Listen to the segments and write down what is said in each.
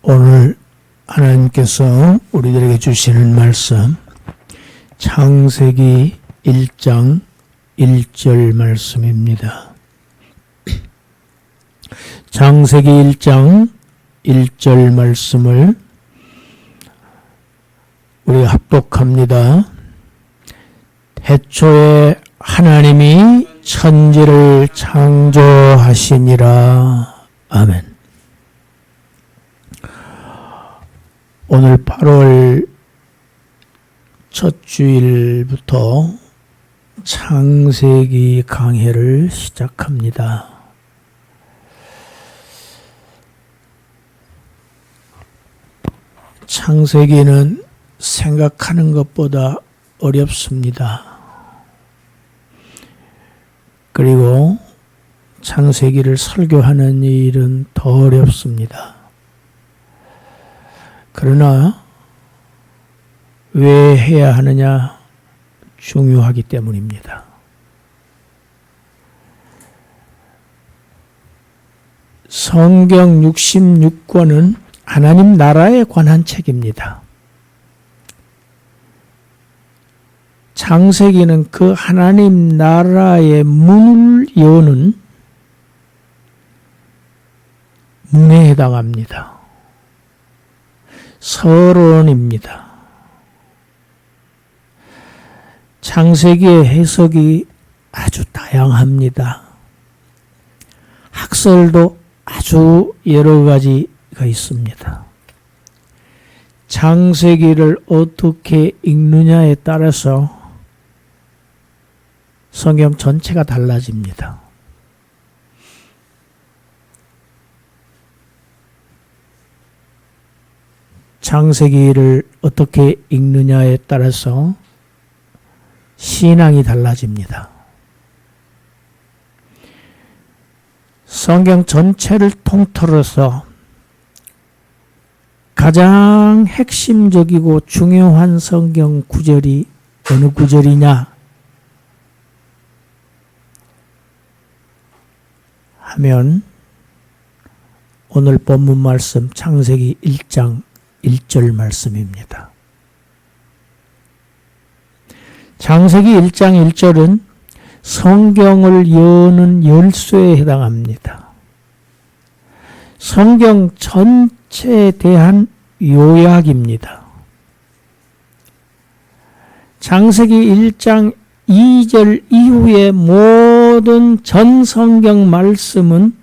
오늘 하나님께서 우리들에게 주시는 말씀 창세기 1장 1절 말씀입니다. 창세기 1장 1절 말씀을 우리 합독합니다. 태초에 하나님이 천지를 창조하시니라. 아멘. 오늘 8월 첫 주일부터 창세기 강해를 시작합니다. 창세기는 생각하는 것보다 어렵습니다. 그리고 창세기를 설교하는 일은 더 어렵습니다. 그러나 왜 해야 하느냐? 중요하기 때문입니다. 성경 66권은 하나님 나라에 관한 책입니다. 창세기는 그 하나님 나라의 문을 여는 문에 해당합니다. 서론입니다. 창세기의 해석이 아주 다양합니다. 학설도 아주 여러 가지가 있습니다. 창세기를 어떻게 읽느냐에 따라서 성경 전체가 달라집니다. 창세기를 어떻게 읽느냐에 따라서 신앙이 달라집니다. 성경 전체를 통틀어서 가장 핵심적이고 중요한 성경 구절이 어느 구절이냐 하면 오늘 본문 말씀 창세기 1장 1절 말씀입니다. 창세기 1장 1절은 성경을 여는 열쇠에 해당합니다. 성경 전체에 대한 요약입니다. 창세기 1장 2절 이후의 모든 전 성경 말씀은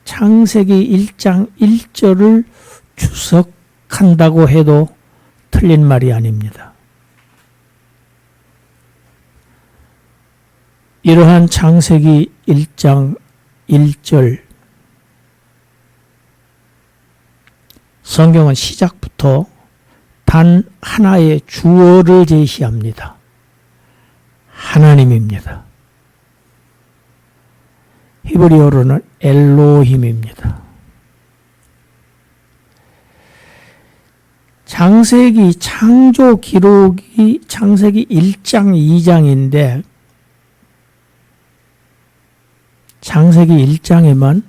창세기 1장 1절을 주석한다고 해도 틀린 말이 아닙니다. 이러한 창세기 1장 1절 성경은 시작부터 단 하나의 주어를 제시합니다. 하나님입니다. 히브리어로는 엘로힘입니다. 창세기 창조 기록이 창세기 1장 2장인데 창세기 1장에만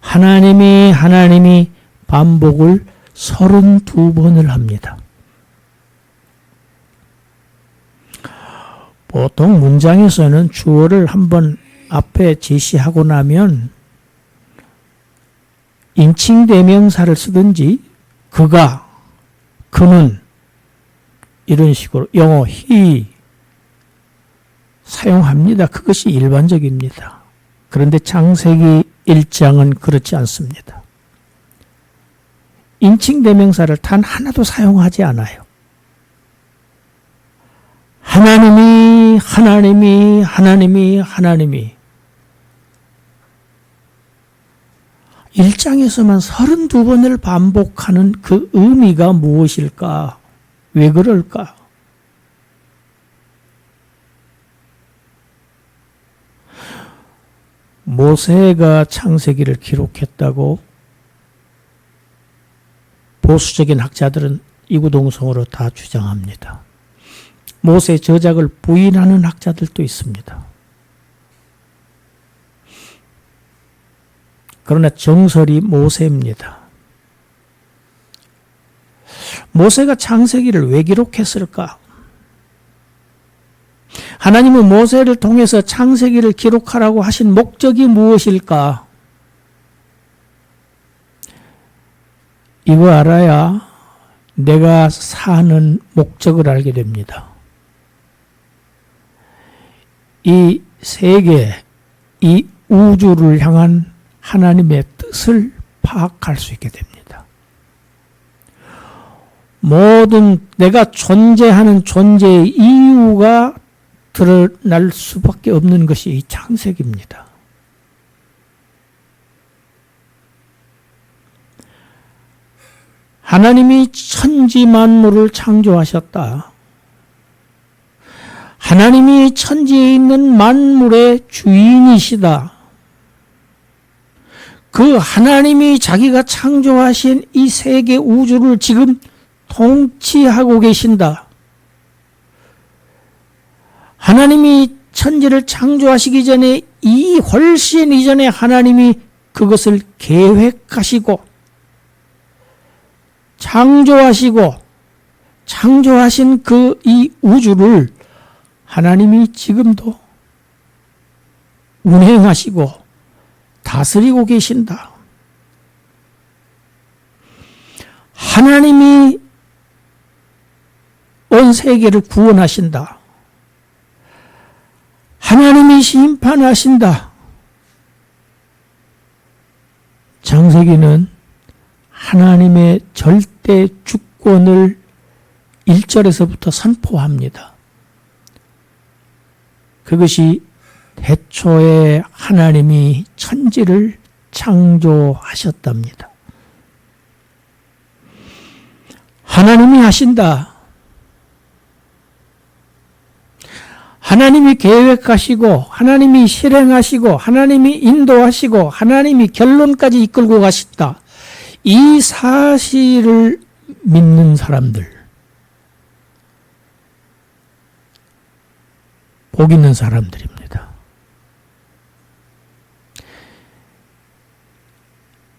하나님이 반복을 32번을 합니다. 보통 문장에서는 주어를 한번 앞에 제시하고 나면 인칭대명사를 쓰든지 그가, 그는 이런 식으로 영어 he 사용합니다. 그것이 일반적입니다. 그런데 창세기 1장은 그렇지 않습니다. 인칭대명사를 단 하나도 사용하지 않아요. 하나님이 1장에서만 32번을 반복하는 그 의미가 무엇일까? 왜 그럴까? 모세가 창세기를 기록했다고 보수적인 학자들은 이구동성으로 다 주장합니다. 모세 저작을 부인하는 학자들도 있습니다. 그러나 정설이 모세입니다. 모세가 창세기를 왜 기록했을까? 하나님은 모세를 통해서 창세기를 기록하라고 하신 목적이 무엇일까? 이거 알아야 내가 사는 목적을 알게 됩니다. 이 세계, 이 우주를 향한 하나님의 뜻을 파악할 수 있게 됩니다. 모든 내가 존재하는 존재의 이유가 드러날 수밖에 없는 것이 이 창세기입니다. 하나님이 천지 만물을 창조하셨다. 하나님이 천지에 있는 만물의 주인이시다. 그 하나님이 자기가 창조하신 이 세계 우주를 지금 통치하고 계신다. 하나님이 천지를 창조하시기 전에 이 훨씬 이전에 하나님이 그것을 계획하시고 창조하신 그 이 우주를 하나님이 지금도 운행하시고 다스리고 계신다. 하나님이 온 세계를 구원하신다. 하나님이 심판하신다. 창세기는 하나님의 절대 주권을 1절에서부터 선포합니다. 그것이 태초에 하나님이 천지를 창조하셨답니다. 하나님이 하신다. 하나님이 계획하시고 하나님이 실행하시고 하나님이 인도하시고 하나님이 결론까지 이끌고 가신다. 이 사실을 믿는 사람들, 복 있는 사람들입니다.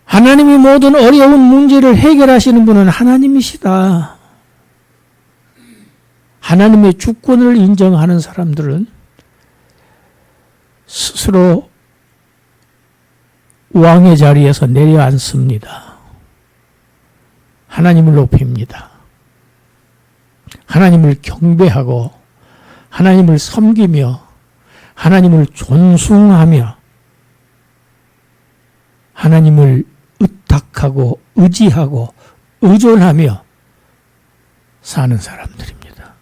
하나님이 모든 어려운 문제를 해결하시는 분은 하나님이시다. 하나님의 주권을 인정하는 사람들은 스스로 왕의 자리에서 내려앉습니다. 하나님을 높입니다. 하나님을 경배하고 하나님을 섬기며 하나님을 존숭하며 하나님을 의탁하고 의지하고 의존하며 사는 사람들입니다.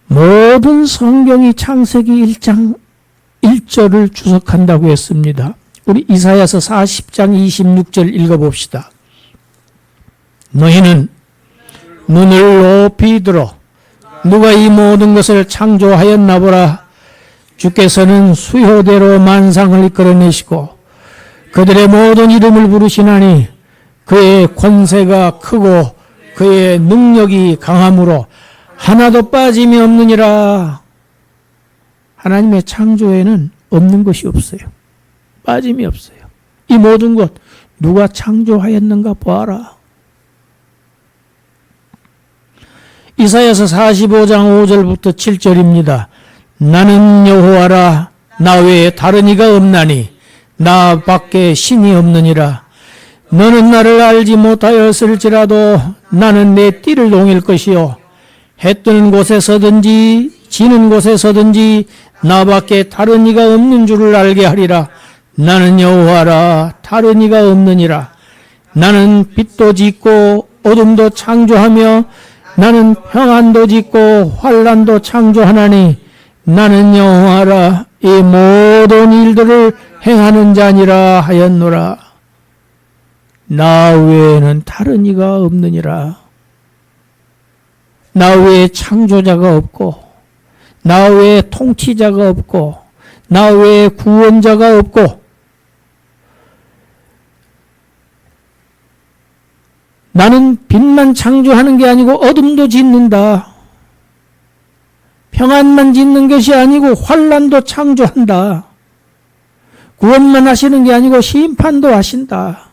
모든 성경이 창세기 1장 1절을 주석한다고 했습니다. 우리 이사야서 40장 26절 읽어봅시다. 너희는 눈을 높이 들어 누가 이 모든 것을 창조하였나 보라. 주께서는 수효대로 만상을 이끌어내시고 그들의 모든 이름을 부르시나니 그의 권세가 크고 그의 능력이 강함으로 하나도 빠짐이 없느니라. 하나님의 창조에는 없는 것이 없어요. 빠짐이 없어요. 이 모든 것 누가 창조하였는가 보아라. 이사야서 45장 5절부터 7절입니다. 나는 여호와라. 나 외에 다른 이가 없나니 나 밖에 신이 없느니라. 너는 나를 알지 못하였을지라도 나는 내 띠를 동일 것이요 해 뜨는 곳에서든지 지는 곳에서든지 나밖에 다른 이가 없는 줄을 알게 하리라. 나는 여호와라. 다른 이가 없느니라. 나는 빛도 짓고 어둠도 창조하며 나는 평안도 짓고 환난도 창조하나니 나는 여호와라. 이 모든 일들을 행하는 자니라 하였노라. 나 외에는 다른 이가 없느니라. 나 외에 창조자가 없고 나 외에 통치자가 없고 나 외에 구원자가 없고 나는 빛만 창조하는 게 아니고 어둠도 짓는다. 평안만 짓는 것이 아니고 환난도 창조한다. 구원만 하시는 게 아니고 심판도 하신다.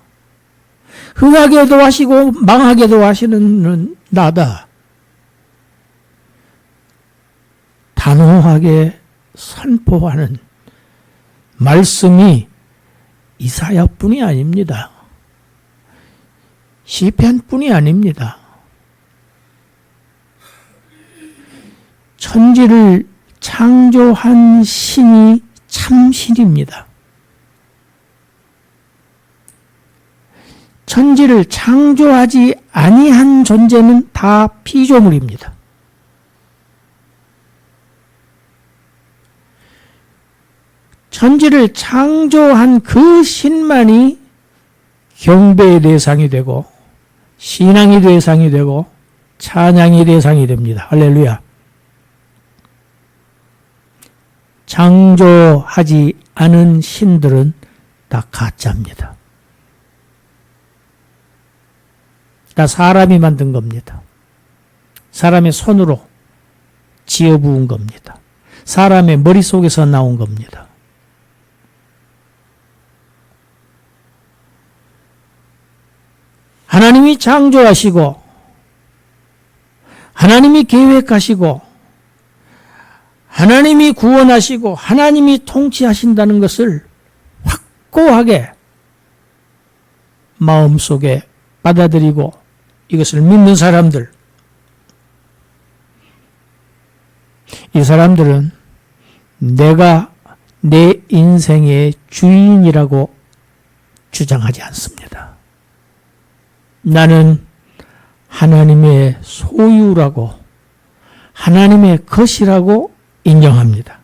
흥하게도 하시고 망하게도 하시는 나다. 단호하게 선포하는 말씀이 이사야뿐이 아닙니다. 시편뿐이 아닙니다. 천지를 창조한 신이 참신입니다. 천지를 창조하지 아니한 존재는 다 피조물입니다. 천지를 창조한 그 신만이 경배의 대상이 되고 신앙의 대상이 되고 찬양의 대상이 됩니다. 할렐루야. 창조하지 않은 신들은 다 가짜입니다. 다 사람이 만든 겁니다. 사람의 손으로 지어 부은 겁니다. 사람의 머릿속에서 나온 겁니다. 하나님이 창조하시고 하나님이 계획하시고 하나님이 구원하시고 하나님이 통치하신다는 것을 확고하게 마음속에 받아들이고 이것을 믿는 사람들, 이 사람들은 내가 내 인생의 주인이라고 주장하지 않습니다. 나는 하나님의 소유라고 하나님의 것이라고 인정합니다.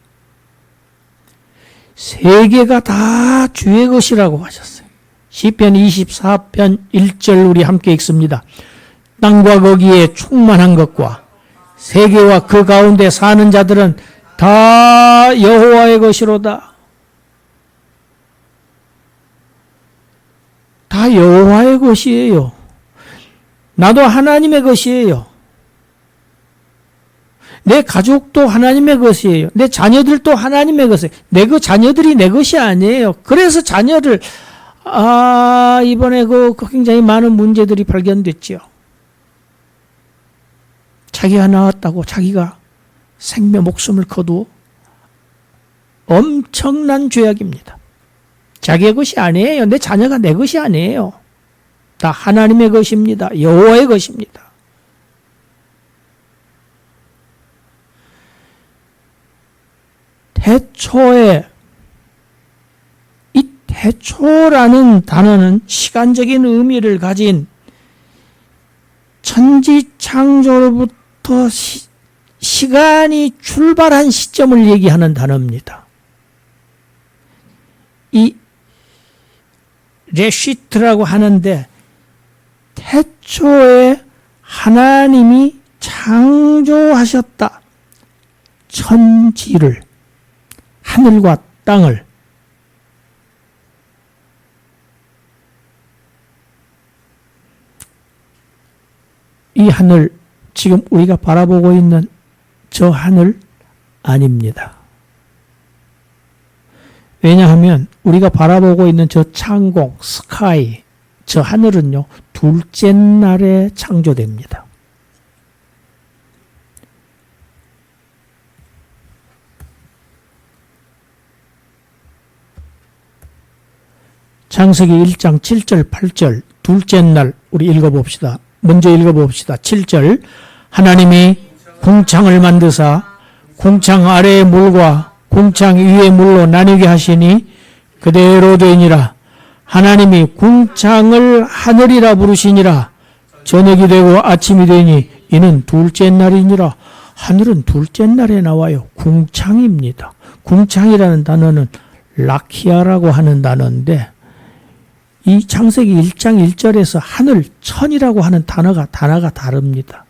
세계가 다 주의 것이라고 하셨어요. 시편 24편 1절 우리 함께 읽습니다. 땅과 거기에 충만한 것과 세계와 그 가운데 사는 자들은 다 여호와의 것이로다. 다 여호와의 것이에요. 나도 하나님의 것이에요. 내 가족도 하나님의 것이에요. 내 자녀들도 하나님의 것이에요. 내 그 자녀들이 내 것이 아니에요. 그래서 자녀를 이번에 그 굉장히 많은 문제들이 발견됐죠. 자기가 낳았다고 자기가 생명 목숨을 거두어 엄청난 죄악입니다. 자기의 것이 아니에요. 내 자녀가 내 것이 아니에요. 다 하나님의 것입니다. 여호와의 것입니다. 태초에, 이 태초라는 단어는 시간적인 의미를 가진 천지 창조로부터 시간이 출발한 시점을 얘기하는 단어입니다. 이 레시트라고 하는데 태초에 하나님이 창조하셨다. 천지를, 하늘과 땅을. 이 하늘, 지금 우리가 바라보고 있는 저 하늘 아닙니다. 왜냐하면 우리가 바라보고 있는 저 창공, 스카이, 저 하늘은요, 둘째 날에 창조됩니다. 창세기 1장 7절, 8절, 둘째 날 우리 읽어봅시다. 먼저 읽어봅시다. 7절, 하나님이 궁창을 만드사 궁창 아래의 물과 궁창 위의 물로 나뉘게 하시니 그대로 되니라. 하나님이 궁창을 하늘이라 부르시니라. 저녁이 되고 아침이 되니 이는 둘째 날이니라. 하늘은 둘째 날에 나와요. 궁창입니다. 궁창이라는 단어는 라키아라고 하는 단어인데 이 창세기 1장 1절에서 하늘, 천이라고 하는 단어가 다릅니다.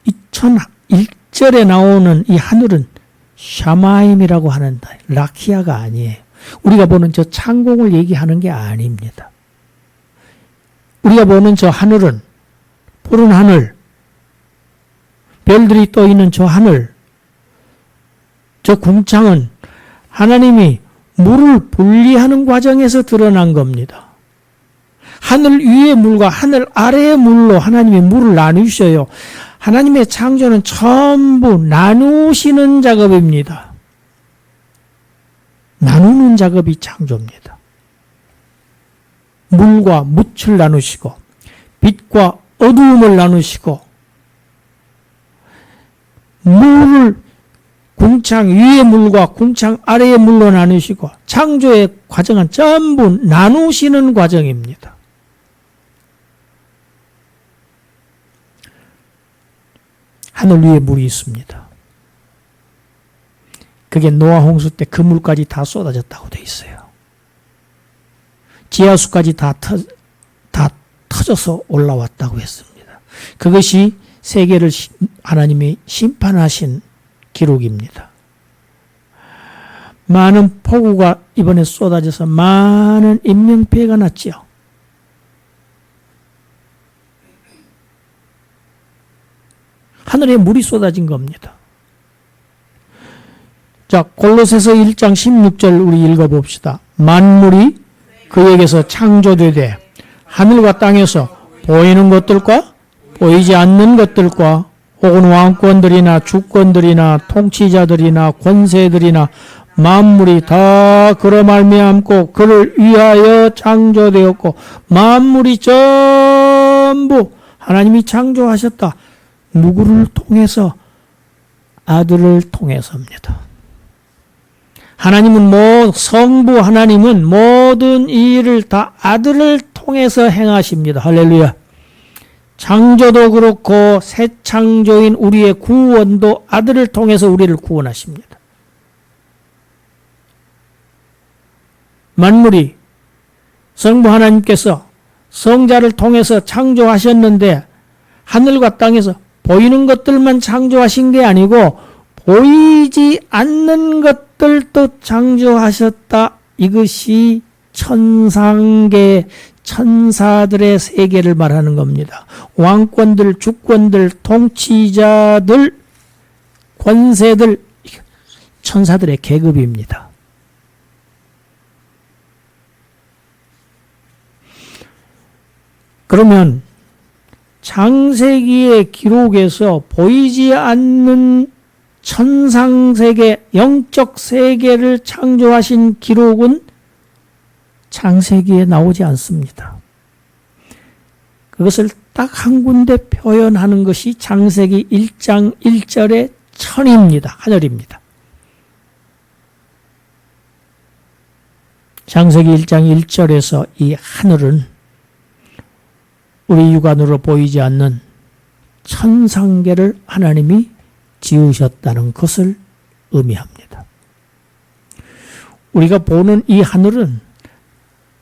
이 천 1절에 나오는 이 하늘은 샤마임이라고 하는 라키아가 아니에요. 우리가 보는 저 창공을 얘기하는 게 아닙니다. 우리가 보는 저 하늘은 푸른 하늘, 별들이 떠 있는 저 하늘, 저 궁창은 하나님이 물을 분리하는 과정에서 드러난 겁니다. 하늘 위의 물과 하늘 아래의 물로 하나님이 물을 나누셔요. 하나님의 창조는 전부 나누시는 작업입니다. 나누는 작업이 창조입니다. 물과 묻을 나누시고 빛과 어두움을 나누시고 물을 궁창 위의 물과 궁창 아래의 물로 나누시고 창조의 과정은 전부 나누시는 과정입니다. 하늘 위에 물이 있습니다. 그게 노아 홍수 때 그 물까지 다 쏟아졌다고 되어 있어요. 지하수까지 다 터져서 올라왔다고 했습니다. 그것이 세계를 하나님이 심판하신 기록입니다. 많은 폭우가 이번에 쏟아져서 많은 인명피해가 났지요. 하늘에 물이 쏟아진 겁니다. 자, 골로새서 1장 16절 우리 읽어봅시다. 만물이 그에게서 창조되되 하늘과 땅에서 보이는 것들과 보이지 않는 것들과 혹은 왕권들이나 주권들이나 통치자들이나 권세들이나 만물이 다 그로 말미암고 그를 위하여 창조되었고 만물이 전부 하나님이 창조하셨다. 누구를 통해서? 아들을 통해서입니다. 하나님은 성부 하나님은 모든 일을 다 아들을 통해서 행하십니다. 할렐루야. 창조도 그렇고 새 창조인 우리의 구원도 아들을 통해서 우리를 구원하십니다. 만물이 성부 하나님께서 성자를 통해서 창조하셨는데 하늘과 땅에서 보이는 것들만 창조하신 게 아니고 보이지 않는 것들도 창조하셨다. 이것이 천상계 천사들의 세계를 말하는 겁니다. 왕권들, 주권들, 통치자들, 권세들, 천사들의 계급입니다. 그러면 창세기의 기록에서 보이지 않는 천상세계, 영적 세계를 창조하신 기록은 창세기에 나오지 않습니다. 그것을 딱 한 군데 표현하는 것이 창세기 1장 1절의 천입니다. 하늘입니다. 창세기 1장 1절에서 이 하늘은 우리 육안으로 보이지 않는 천상계를 하나님이 지으셨다는 것을 의미합니다. 우리가 보는 이 하늘은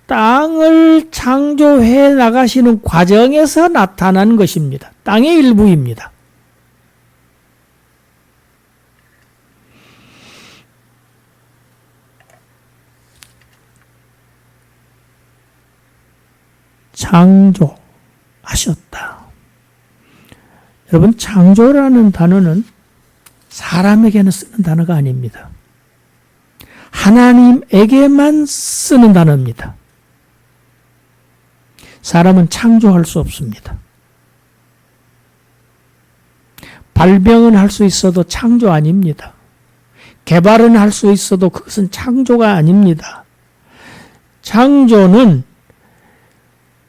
땅을 창조해 나가시는 과정에서 나타난 것입니다. 땅의 일부입니다. 창조하셨다. 여러분, 창조라는 단어는 사람에게는 쓰는 단어가 아닙니다. 하나님에게만 쓰는 단어입니다. 사람은 창조할 수 없습니다. 발명은 할 수 있어도 창조 아닙니다. 개발은 할 수 있어도 그것은 창조가 아닙니다. 창조는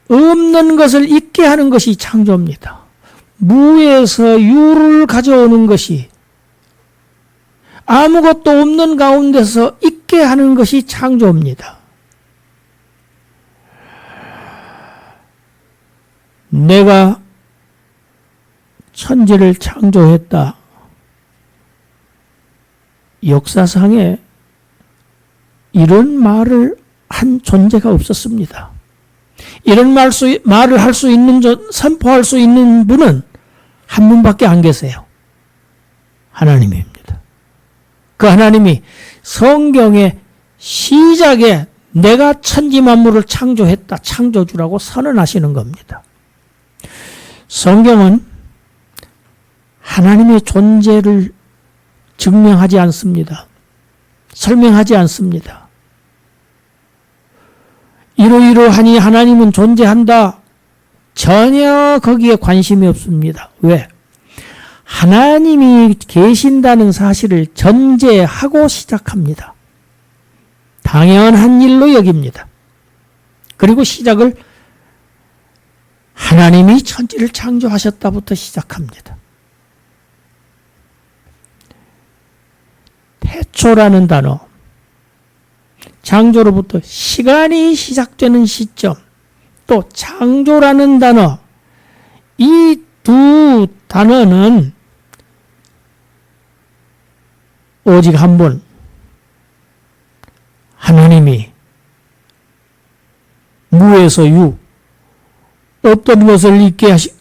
없는 것을 있게 하는 것이 창조입니다. 무에서 유를 가져오는 것이 아무것도 없는 가운데서 있게 하는 것이 창조입니다. 내가 천지를 창조했다. 역사상에 이런 말을 한 존재가 없었습니다. 이런 말을 할 수 있는, 선포할 수 있는 분은 한 분밖에 안 계세요. 하나님입니다. 그 하나님이 성경의 시작에 내가 천지 만물을 창조했다. 창조주라고 선언하시는 겁니다. 성경은 하나님의 존재를 증명하지 않습니다. 설명하지 않습니다. 이러이러하니 하나님은 존재한다. 전혀 거기에 관심이 없습니다. 왜? 하나님이 계신다는 사실을 전제하고 시작합니다. 당연한 일로 여깁니다. 그리고 시작을 하나님이 천지를 창조하셨다부터 시작합니다. 태초라는 단어, 창조로부터 시간이 시작되는 시점, 또 창조라는 단어, 이 두 단어는 오직 한 분, 하나님이 무에서 유, 없던 것을 있게 하시,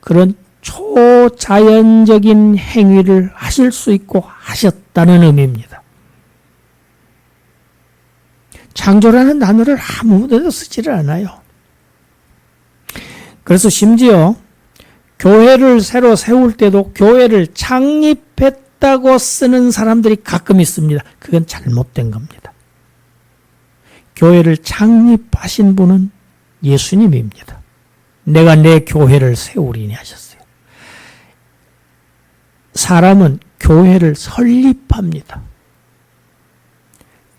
그런 초자연적인 행위를 하실 수 있고 하셨다는 의미입니다. 창조라는 단어를 아무 데도 쓰지를 않아요. 그래서 심지어 교회를 새로 세울 때도 교회를 창립했다고 쓰는 사람들이 가끔 있습니다. 그건 잘못된 겁니다. 교회를 창립하신 분은 예수님입니다. 내가 내 교회를 세우리니 하셨어요. 사람은 교회를 설립합니다.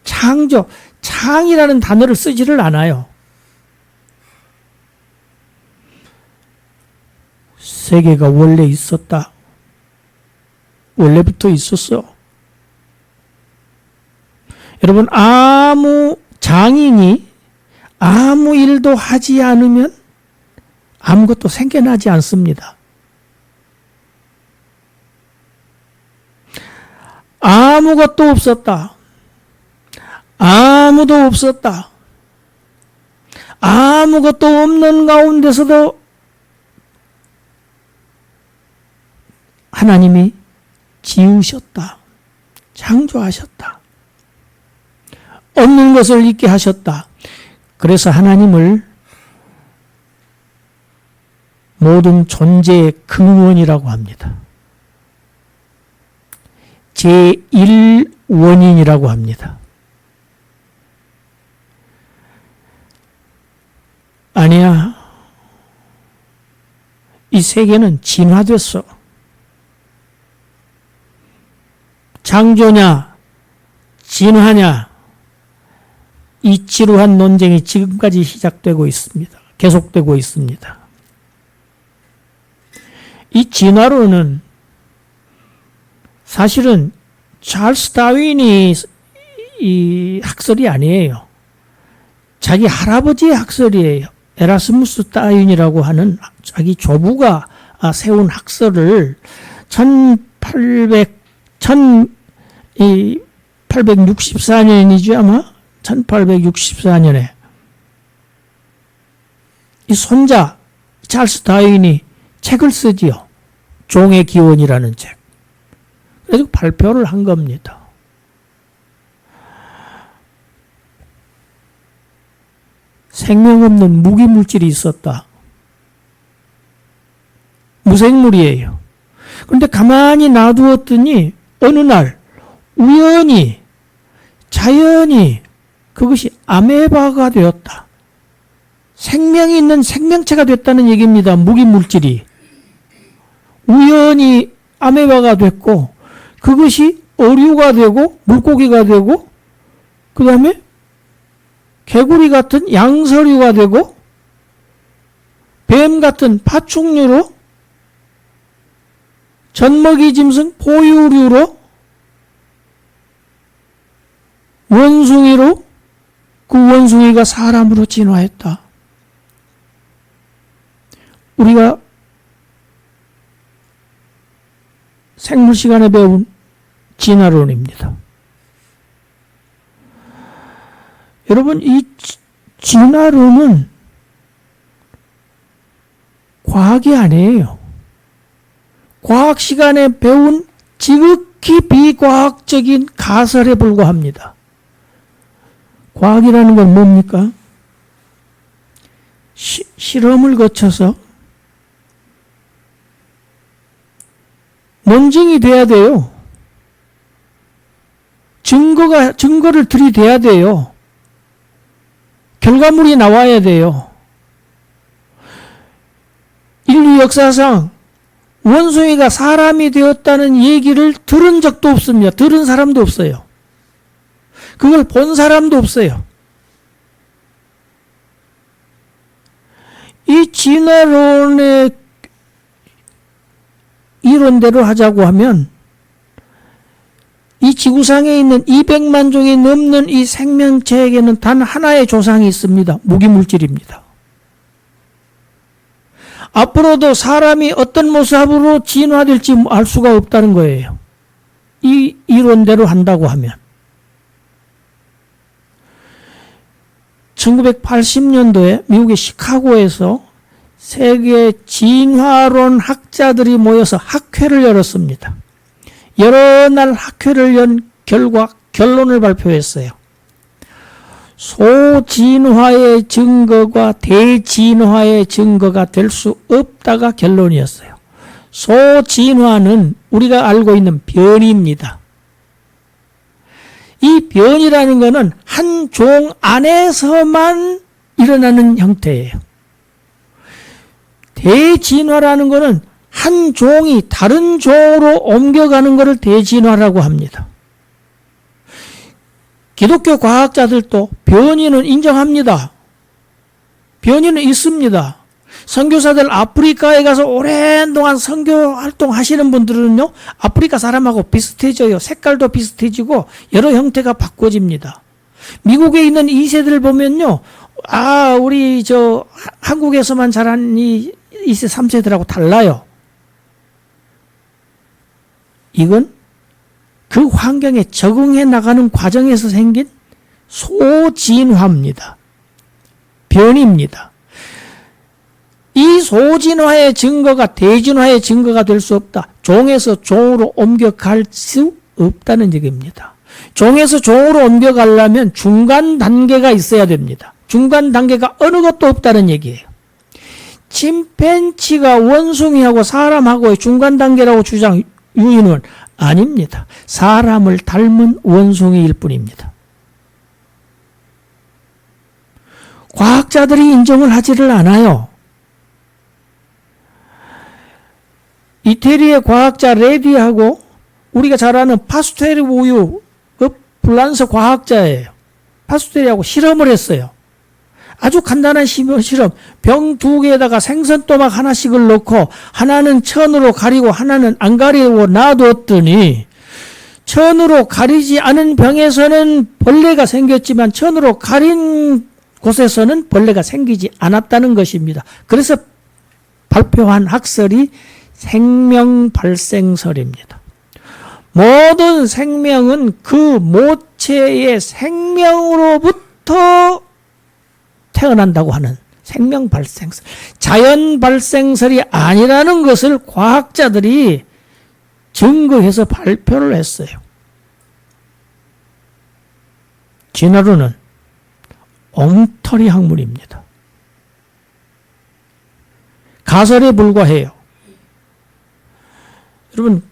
창조, 창이라는 단어를 쓰지를 않아요. 세계가 원래 있었다. 원래부터 있었어. 여러분, 아무 장인이 아무 일도 하지 않으면 아무것도 생겨나지 않습니다. 아무것도 없었다. 아무도 없었다. 아무것도 없는 가운데서도 하나님이 지으셨다. 창조하셨다. 없는 것을 있게 하셨다. 그래서 하나님을 모든 존재의 근원이라고 합니다. 제1원인이라고 합니다. 아니야. 이 세계는 진화됐어. 창조냐, 진화냐, 이 지루한 논쟁이 지금까지 시작되고 있습니다. 계속되고 있습니다. 이 진화론은 사실은 찰스 다윈이 이 학설이 아니에요. 자기 할아버지의 학설이에요. 에라스무스 다윈이라고 하는 자기 조부가 세운 학설을 1864년이죠 아마? 1864년에 이 손자 찰스 다윈이 책을 쓰지요. 종의 기원이라는 책. 그래서 발표를 한 겁니다. 생명 없는 무기물질이 있었다. 무생물이에요. 그런데 가만히 놔두었더니 어느 날 우연히 자연히 그것이 아메바가 되었다. 생명이 있는 생명체가 됐다는 얘기입니다. 무기물질이. 우연히 아메바가 됐고 그것이 어류가 되고 물고기가 되고 그 다음에 개구리 같은 양서류가 되고 뱀 같은 파충류로 젖먹이 짐승 포유류로 원숭이로 그 원숭이가 사람으로 진화했다. 우리가 생물 시간에 배운 진화론입니다. 여러분, 이 진화론은 과학이 아니에요. 과학 시간에 배운 지극히 비과학적인 가설에 불과합니다. 과학이라는 건 뭡니까? 실험을 거쳐서 논증이 돼야 돼요. 증거를 들이대야 돼요. 결과물이 나와야 돼요. 인류 역사상 원숭이가 사람이 되었다는 얘기를 들은 적도 없습니다. 들은 사람도 없어요. 그걸 본 사람도 없어요. 이 진화론의 이론대로 하자고 하면 이 지구상에 있는 200만 종이 넘는 이 생명체에게는 단 하나의 조상이 있습니다. 무기물질입니다. 앞으로도 사람이 어떤 모습으로 진화될지 알 수가 없다는 거예요. 이 이론대로 한다고 하면. 1980년도에 미국의 시카고에서 세계 진화론 학자들이 모여서 학회를 열었습니다. 여러 날 학회를 연 결과 결론을 발표했어요. 소진화의 증거가 대진화의 증거가 될 수 없다가 결론이었어요. 소진화는 우리가 알고 있는 변이입니다. 이 변이라는 것은 한 종 안에서만 일어나는 형태예요. 대진화라는 것은 한 종이 다른 종으로 옮겨가는 것을 대진화라고 합니다. 기독교 과학자들도 변이는 인정합니다. 변이는 있습니다. 선교사들 아프리카에 가서 오랜 동안 선교 활동하시는 분들은요, 아프리카 사람하고 비슷해져요. 색깔도 비슷해지고 여러 형태가 바꿔집니다. 미국에 있는 2세들 보면요, 우리 한국에서만 자란 이 2세, 3세들하고 달라요. 이건 그 환경에 적응해 나가는 과정에서 생긴 소진화입니다. 변이입니다. 이 소진화의 증거가 대진화의 증거가 될 수 없다. 종에서 종으로 옮겨갈 수 없다는 얘기입니다. 종에서 종으로 옮겨가려면 중간 단계가 있어야 됩니다. 중간 단계가 어느 것도 없다는 얘기예요. 침팬지가 원숭이하고 사람하고의 중간 단계라고 주장 유인은 아닙니다. 사람을 닮은 원숭이일 뿐입니다. 과학자들이 인정을 하지를 않아요. 이태리의 과학자 레디하고 우리가 잘 아는 파스테르 우유, 그 프랑스 과학자예요. 파스테르하고 실험을 했어요. 아주 간단한 실험. 병 2개에다가 생선토막 하나씩을 넣고 하나는 천으로 가리고 하나는 안 가리고 놔뒀더니 천으로 가리지 않은 병에서는 벌레가 생겼지만 천으로 가린 곳에서는 벌레가 생기지 않았다는 것입니다. 그래서 발표한 학설이 생명발생설입니다. 모든 생명은 그 모체의 생명으로부터 태어난다고 하는 생명발생설, 자연발생설이 아니라는 것을 과학자들이 증거해서 발표를 했어요. 진화론은 엉터리 학문입니다. 가설에 불과해요. 여러분,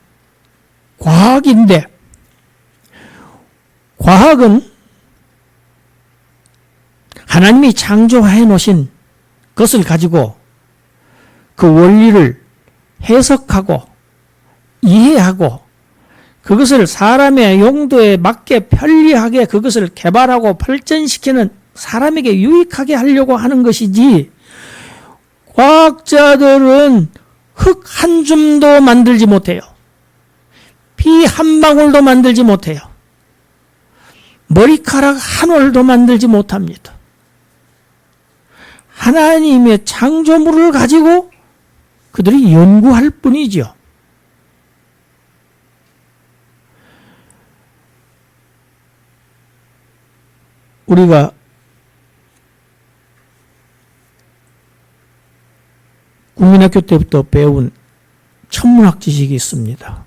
과학인데, 과학은 하나님이 창조해 놓으신 것을 가지고 그 원리를 해석하고 이해하고 그것을 사람의 용도에 맞게 편리하게 그것을 개발하고 발전시키는 사람에게 유익하게 하려고 하는 것이지, 과학자들은 흙 한 줌도 만들지 못해요. 피 한 방울도 만들지 못해요. 머리카락 한 올도 만들지 못합니다. 하나님의 창조물을 가지고 그들이 연구할 뿐이죠. 우리가 국민학교 때부터 배운 천문학 지식이 있습니다.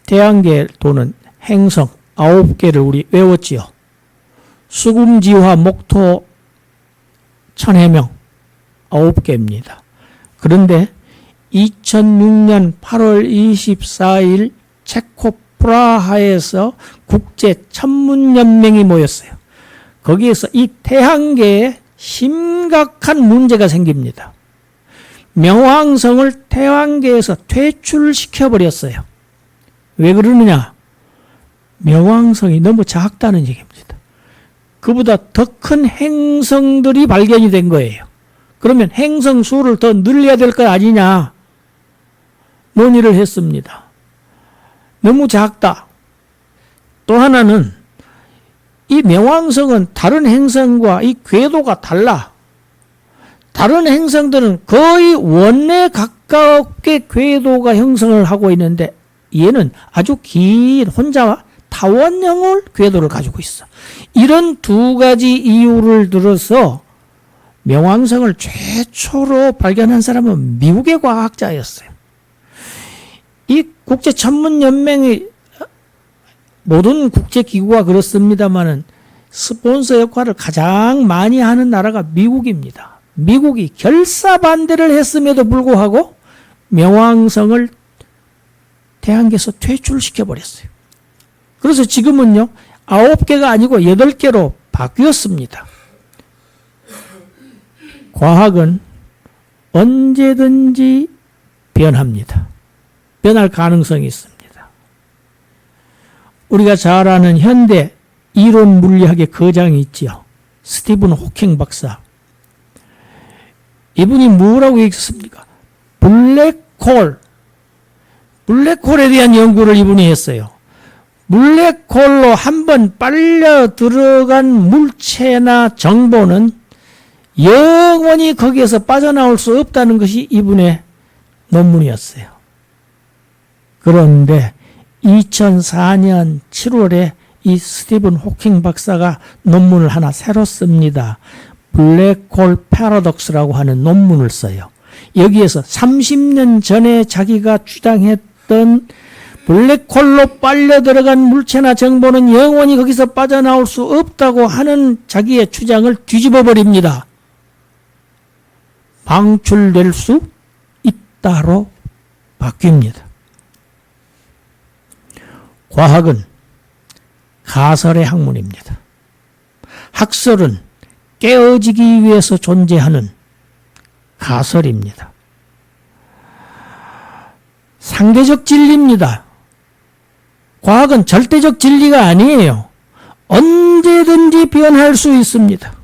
태양계 도는 행성 9개를 우리 외웠지요. 수금지화, 목토, 천해명 9개입니다. 그런데 2006년 8월 24일 체코 프라하에서 국제 천문연맹이 모였어요. 거기에서 이 태양계의 심각한 문제가 생깁니다. 명왕성을 태왕계에서 퇴출시켜버렸어요. 왜 그러느냐? 명왕성이 너무 작다는 얘기입니다. 그보다 더 큰 행성들이 발견이 된 거예요. 그러면 행성 수를 더 늘려야 될 거 아니냐 논의를 했습니다. 너무 작다. 또 하나는 이 명왕성은 다른 행성과 이 궤도가 달라. 다른 행성들은 거의 원에 가깝게 궤도가 형성을 하고 있는데 얘는 아주 긴 혼자 타원형을 궤도를 가지고 있어. 이런 두 가지 이유를 들어서 명왕성을 최초로 발견한 사람은 미국의 과학자였어요. 이 국제천문연맹이 모든 국제기구가 그렇습니다만은 스폰서 역할을 가장 많이 하는 나라가 미국입니다. 미국이 결사반대를 했음에도 불구하고 명왕성을 태양계에서 퇴출시켜버렸어요. 그래서 지금은요 9개가 아니고 8개로 바뀌었습니다. 과학은 언제든지 변합니다. 변할 가능성이 있습니다. 우리가 잘 아는 현대 이론 물리학의 거장이 있지요. 스티븐 호킹 박사. 이분이 뭐라고 얘기했습니까? 블랙홀에 대한 연구를 이분이 했어요. 블랙홀로 한번 빨려 들어간 물체나 정보는 영원히 거기에서 빠져나올 수 없다는 것이 이분의 논문이었어요. 그런데 2004년 7월에 이 스티븐 호킹 박사가 논문을 하나 새로 씁니다. 블랙홀 패러독스라고 하는 논문을 써요. 여기에서 30년 전에 자기가 주장했던 블랙홀로 빨려 들어간 물체나 정보는 영원히 거기서 빠져나올 수 없다고 하는 자기의 주장을 뒤집어 버립니다. 방출될 수 있다로 바뀝니다. 과학은 가설의 학문입니다. 학설은 깨어지기 위해서 존재하는 가설입니다. 상대적 진리입니다. 과학은 절대적 진리가 아니에요. 언제든지 변할 수 있습니다.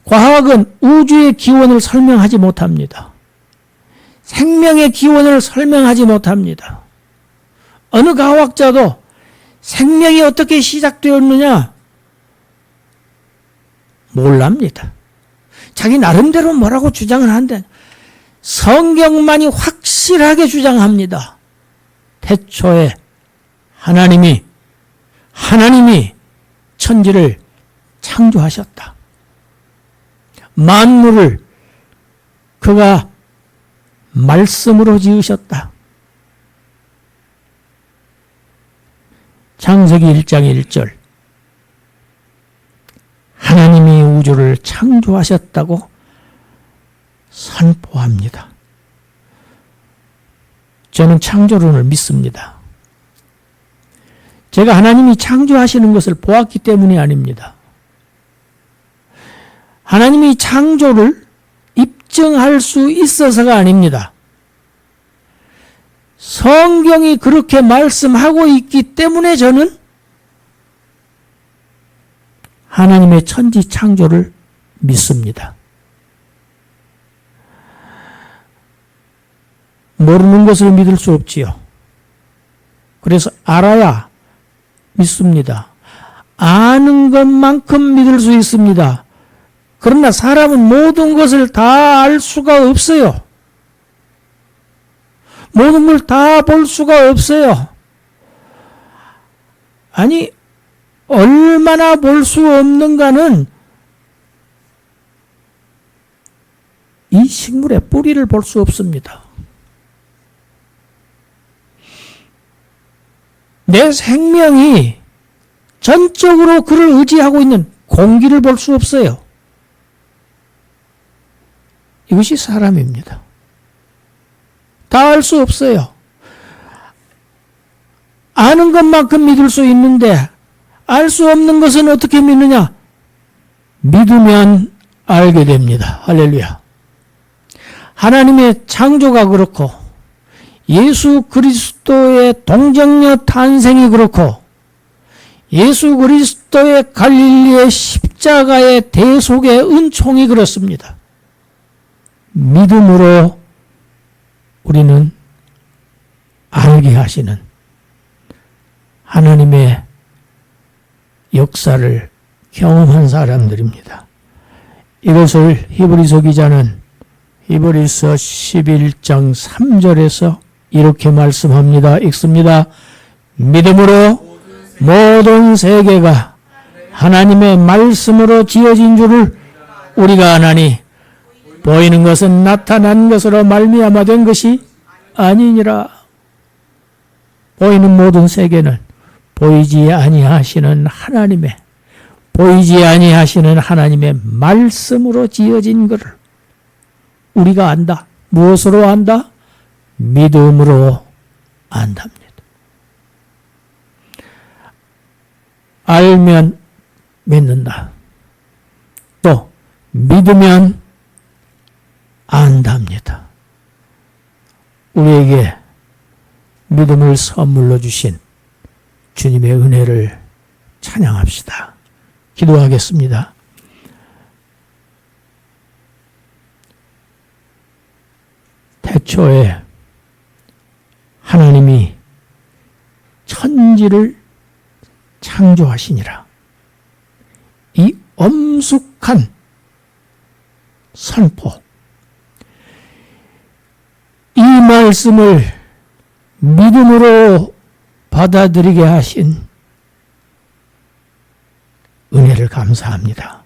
과학은 우주의 기원을 설명하지 못합니다. 생명의 기원을 설명하지 못합니다. 어느 과학자도 생명이 어떻게 시작되었느냐 몰랍니다. 자기 나름대로 뭐라고 주장을 하는데 성경만이 확실하게 주장합니다. 태초에 하나님이 천지를 창조하셨다. 만물을 그가 말씀으로 지으셨다. 창세기 1장 1절 하나님이 우주를 창조하셨다고 선포합니다. 저는 창조론을 믿습니다. 제가 하나님이 창조하시는 것을 보았기 때문이 아닙니다. 하나님이 창조를 입증할 수 있어서가 아닙니다. 성경이 그렇게 말씀하고 있기 때문에 저는 하나님의 천지 창조를 믿습니다. 모르는 것을 믿을 수 없지요. 그래서 알아야 믿습니다. 아는 것만큼 믿을 수 있습니다. 그러나 사람은 모든 것을 다 알 수가 없어요. 모든 걸 다 볼 수가 없어요. 아니, 얼마나 볼 수 없는가는 이 식물의 뿌리를 볼 수 없습니다. 내 생명이 전적으로 그를 의지하고 있는 공기를 볼 수 없어요. 이것이 사람입니다. 다 알 수 없어요. 아는 것만큼 믿을 수 있는데 알 수 없는 것은 어떻게 믿느냐? 믿으면 알게 됩니다. 할렐루야. 하나님의 창조가 그렇고 예수 그리스도의 동정녀 탄생이 그렇고 예수 그리스도의 갈릴리의 십자가의 대속의 은총이 그렇습니다. 믿음으로 우리는 알게 하시는 하나님의 역사를 경험한 사람들입니다. 이것을 히브리서 기자는 히브리서 11장 3절에서 이렇게 말씀합니다. 읽습니다. 믿음으로 모든 세계가 하나님의 말씀으로 지어진 줄을 우리가 아나니 보이는 것은 나타난 것으로 말미암아 된 것이 아니니라. 보이는 모든 세계는 보이지 아니하시는 하나님의 말씀으로 지어진 것을 우리가 안다. 무엇으로 안다? 믿음으로 안답니다. 알면 믿는다. 또 믿으면 안답니다. 우리에게 믿음을 선물로 주신 주님의 은혜를 찬양합시다. 기도하겠습니다. 태초에 하나님이 천지를 창조하시니라. 이 엄숙한 선포, 이 말씀을 믿음으로 받아들이게 하신 은혜를 감사합니다.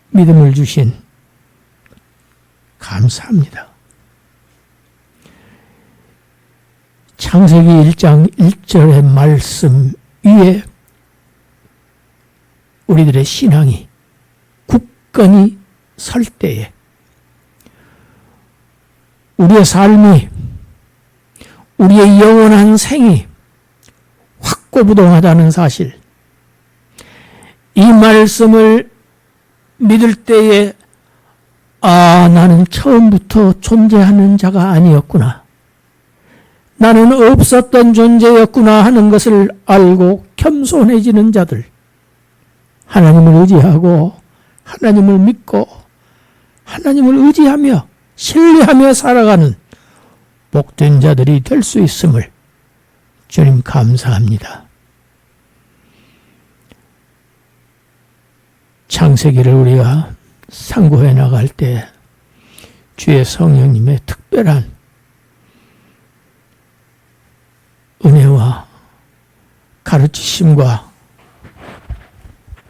믿음을 주신 감사합니다. 창세기 1장 1절의 말씀 위에 우리들의 신앙이 굳건히 설 때에 우리의 삶이, 우리의 영원한 생이 확고부동하다는 사실, 이 말씀을 믿을 때에 나는 처음부터 존재하는 자가 아니었구나, 나는 없었던 존재였구나 하는 것을 알고 겸손해지는 자들, 하나님을 의지하고 하나님을 믿고 하나님을 의지하며 신뢰하며 살아가는 복된 자들이 될 수 있음을 주님 감사합니다. 창세기를 우리가 상고해 나갈 때 주의 성령님의 특별한 은혜와 가르치심과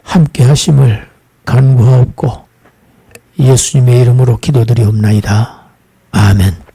함께 하심을 간구하옵고 예수님의 이름으로 기도드리옵나이다. 아멘.